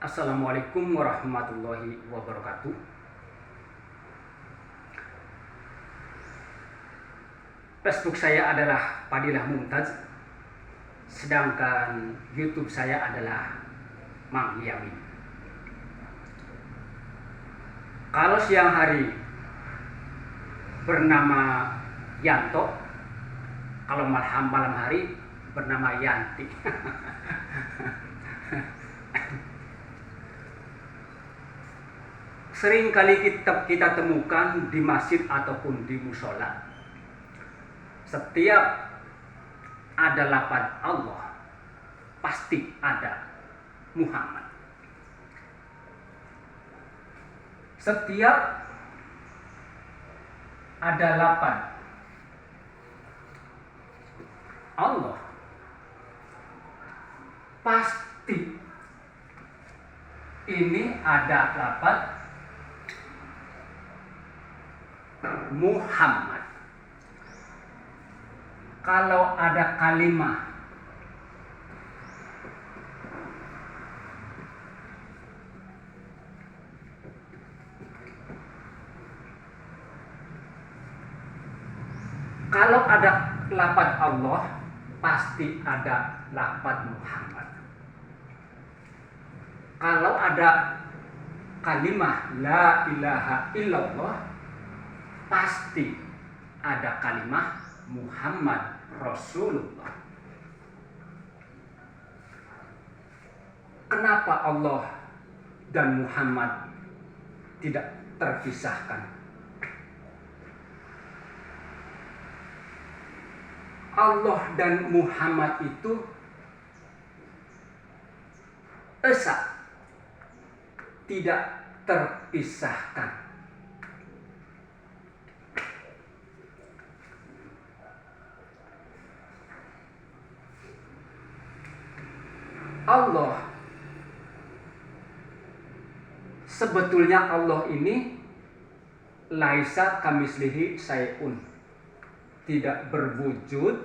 Assalamualaikum warahmatullahi wabarakatuh. Facebook saya adalah Padilah Mumtaz, sedangkan YouTube saya adalah Mang Yamin. Kalau siang hari bernama Yanto, kalau malam hari bernama Yanti. Sering kali kita temukan di masjid ataupun di musola, setiap ada lafaz Allah pasti ada Muhammad. Setiap ada lafaz Allah pasti ini ada lafaz Muhammad. Kalau ada kalimat lafaz Allah pasti ada lafaz Muhammad. Kalau ada kalimat la ilaha illallah pasti ada kalimat Muhammad Rasulullah. Kenapa Allah dan Muhammad tidak terpisahkan? Allah dan Muhammad itu esa, tidak terpisahkan. Allah, sebetulnya Allah ini laisa kamislihi syai'un, tidak berwujud,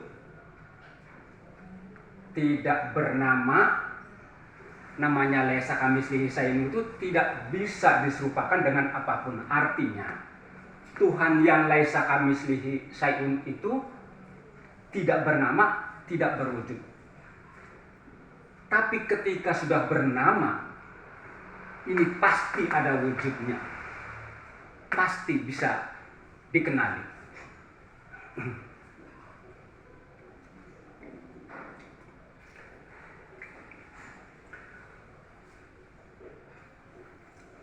tidak bernama. Namanya laisa kamislihi syai'un itu tidak bisa diserupakan dengan apapun. Artinya Tuhan yang laisa kamislihi syai'un itu tidak bernama, tidak berwujud. Tapi ketika sudah bernama, ini pasti ada wujudnya, pasti bisa dikenali.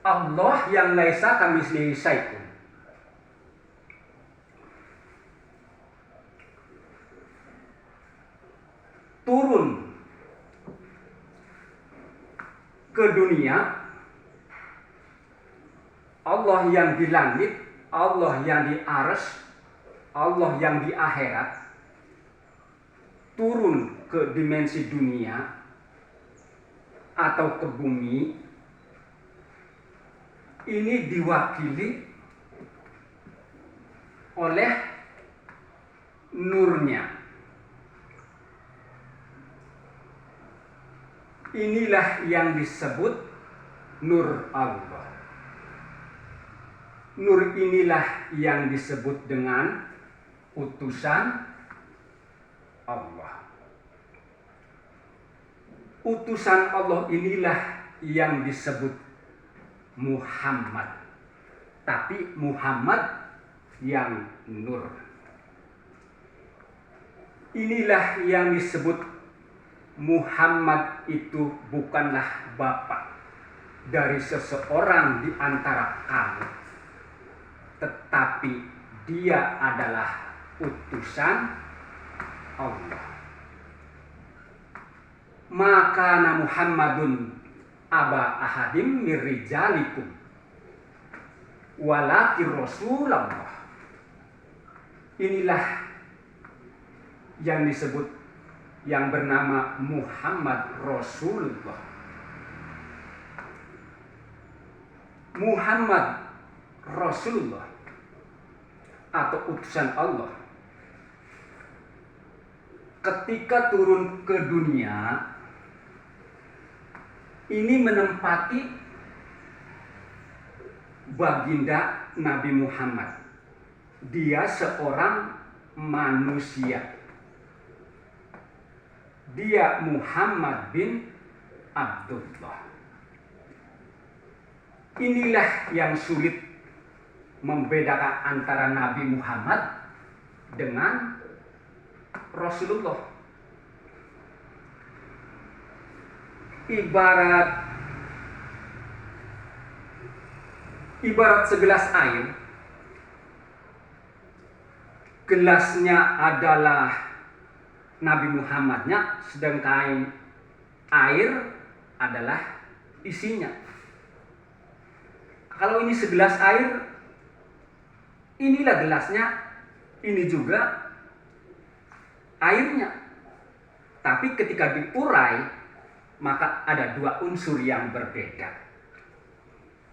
Allah yang laisa kamitslihi syai'un turun ke dunia. Allah yang di langit, Allah yang di arsy, Allah yang di akhirat turun ke dimensi dunia atau ke bumi. Ini diwakili oleh nurnya. Inilah yang disebut nur Allah. Nur inilah yang disebut dengan utusan Allah. Utusan Allah inilah yang disebut Muhammad. Tapi Muhammad yang nur. Inilah yang disebut Muhammad itu bukanlah bapak dari seseorang di antara kamu, tetapi dia adalah utusan Allah. Maka Muhammadun aba ahadim mirrijalikum walakin Rasulullah. Inilah yang disebut, yang bernama Muhammad Rasulullah. Muhammad Rasulullah atau utusan Allah ketika turun ke dunia ini menempati baginda Nabi Muhammad. Dia seorang manusia. Dia Muhammad bin Abdullah. Inilah yang sulit membedakan antara Nabi Muhammad dengan Rasulullah. Ibarat segelas air. Gelasnya adalah Nabi Muhammadnya, sedangkan air adalah isinya. Kalau ini segelas air, inilah gelasnya, ini juga airnya. Tapi ketika diurai, maka ada dua unsur yang berbeda.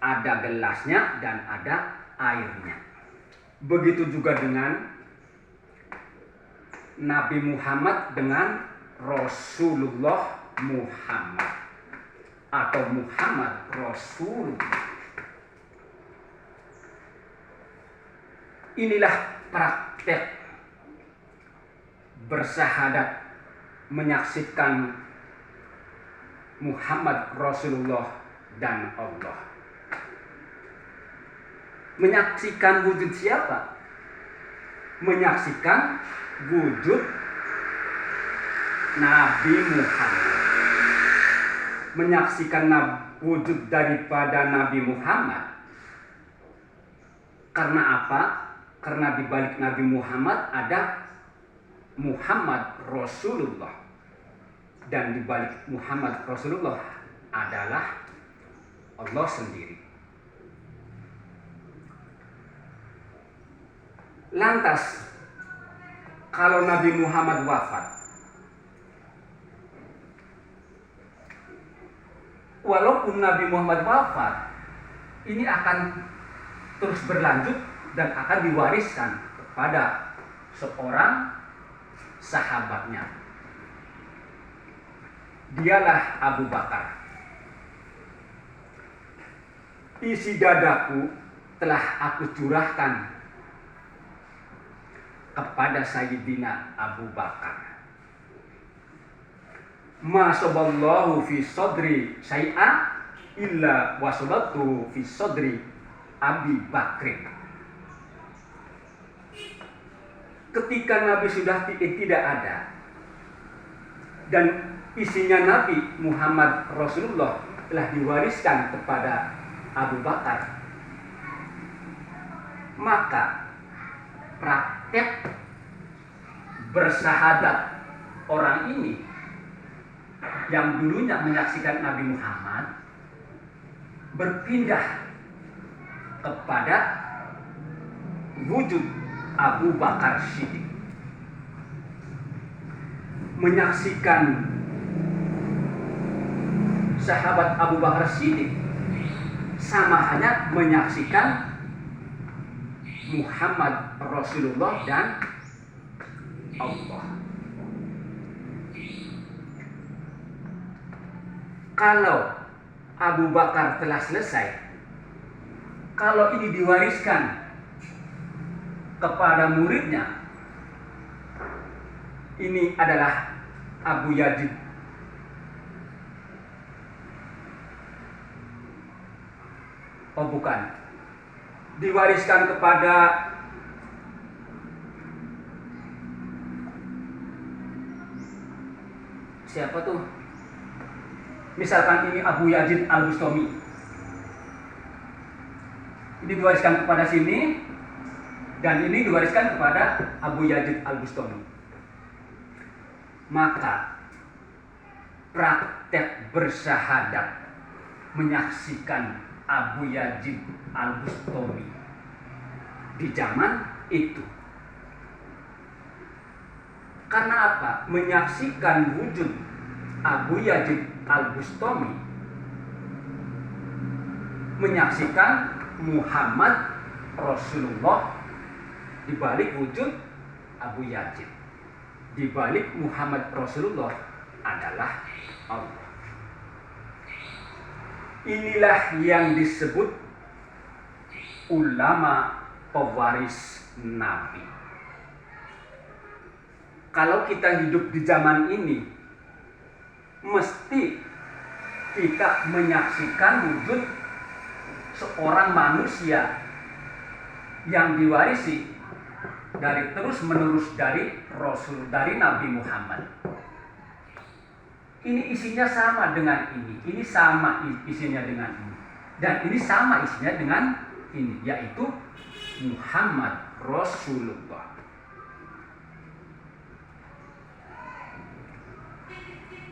Ada gelasnya dan ada airnya. Begitu juga dengan Nabi Muhammad dengan Rasulullah Muhammad atau Muhammad Rasulullah. Inilah praktek bersahadat menyaksikan Muhammad Rasulullah dan Allah. Menyaksikan wujud siapa? Menyaksikan wujud Nabi Muhammad. Menyaksikan wujud daripada Nabi Muhammad. Karena apa? Karena di balik Nabi Muhammad ada Muhammad Rasulullah. Dan di balik Muhammad Rasulullah adalah Allah sendiri. Lantas, kalau Nabi Muhammad wafat, walaupun Nabi Muhammad wafat, ini akan terus berlanjut dan akan diwariskan kepada seorang sahabatnya. Dialah Abu Bakar. Isi dadaku telah aku curahkan kepada Sayyidina Abu Bakar. Ma saballahu fi sadri syai'a illa wasalatu fi sadri Abi Bakrin. Ketika Nabi sudah tidak ada dan isinya Nabi Muhammad Rasulullah telah diwariskan kepada Abu Bakar, maka praktek bersahadat orang ini yang dulunya menyaksikan Nabi Muhammad berpindah kepada wujud Abu Bakar Siddiq. Menyaksikan sahabat Abu Bakar Siddiq sama hanya menyaksikan Muhammad Rasulullah dan Allah. Kalau Abu Bakar telah selesai, kalau ini diwariskan kepada muridnya, ini adalah Abu Yazid. Oh bukan, diwariskan kepada siapa tuh? Misalkan ini Abu Yazid Al-Bustami. Ini diwariskan kepada sini, dan ini diwariskan kepada Abu Yazid Al-Bustami. Maka praktek bersahadat menyaksikan Abu Yazid Al-Bustami di zaman itu. Karena apa? Menyaksikan wujud Abu Yazid Al-Bustami, menyaksikan Muhammad Rasulullah di balik wujud Abu Yazid. Di balik Muhammad Rasulullah adalah Allah. Inilah yang disebut ulama pewaris Nabi. Kalau kita hidup di zaman ini, mesti kita menyaksikan wujud seorang manusia yang diwarisi dari terus menerus dari Rasul, dari Nabi Muhammad. Ini isinya sama dengan ini sama isinya dengan ini, dan ini sama isinya dengan ini, yaitu Muhammad Rasulullah.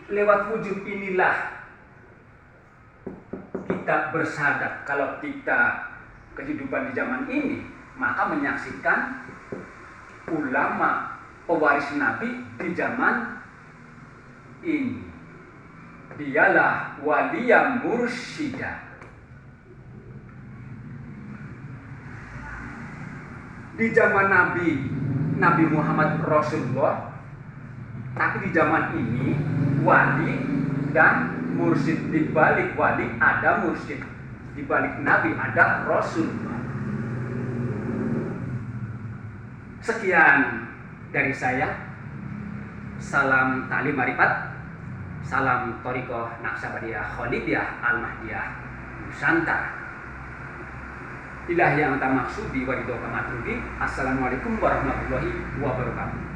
Lewat wujud inilah kita bersadar kalau kita kehidupan di zaman ini, maka menyaksikan ulama pewaris Nabi di zaman ini. Dialah waliya mursyida. Di zaman Nabi Muhammad Rasulullah, tapi di zaman ini wali dan mursyid. Di balik wali ada mursyid, di balik Nabi ada Rasulullah. Sekian dari saya. Salam ta'lim marifat. Salam Thariqah Naqsabandiyah Khalidiyah Al-Mahdiyah Nusantara. Inilah yang kita maksudi wa ridho kama turdi. Assalamualaikum warahmatullahi wabarakatuh.